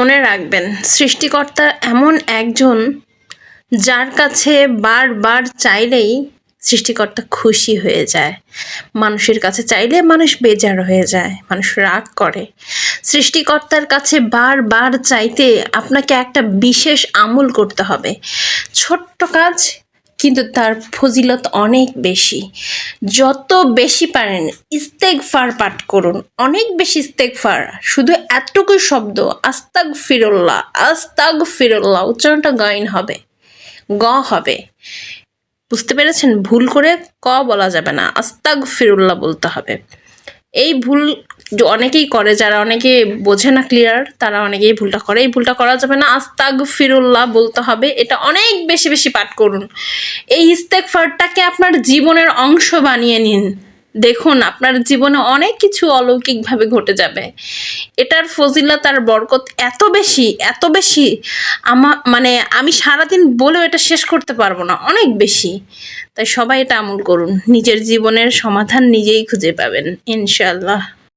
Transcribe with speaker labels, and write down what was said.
Speaker 1: মনে রাখবেন, সৃষ্টিকর্তা এমন একজন যার কাছে বারবার চাইলেই সৃষ্টিকর্তা খুশি হয়ে যায়। মানুষের কাছে চাইলে মানুষ বেজার হয়ে যায়, মানুষ রাগ করে। সৃষ্টিকর্তার কাছে বারবার চাইতে আপনাকে একটা বিশেষ আমল করতে হবে। ছোট্ট কাজ, কিন্তু তার ফজিলত অনেক বেশি। যত বেশি পারেন ইস্তেগফার পাঠ করুন, অনেক বেশি ইস্তেগফার। শুধু এতটুকু শব্দ আস্তাগফিরুল্লাহ, আস্তাগফিরুল্লাহ, উচ্চারণটা গাইন হবে, গ হবে। বুঝতে পেরেছেন? ভুল করে ক বলা যাবে না, আস্তাগফিরুল্লাহ বলতে হবে। এই ভুল অনেকেই করে, যারা অনেকে বোঝে না ক্লিয়ার, তারা অনেকেই ভুলটা করে। এই ভুলটা করা যাবে না, আস্তাগফিরুল্লাহ বলতে হবে। এটা অনেক বেশি বেশি পাঠ করুন। এই ইস্তেগফারটাকে আপনার জীবনের অংশ বানিয়ে নিন। দেখুন আপনার জীবনে অনেক কিছু অলৌকিকভাবে ঘটে যাবে। এটার ফজিলত আর বরকত এত বেশি, এত বেশি, আমি সারাদিন বলেও এটা শেষ করতে পারবো না, অনেক বেশি। তাই সবাই এটা আমল করুন, নিজের জীবনের সমাধান নিজেই খুঁজে পাবেন ইনশাআল্লাহ।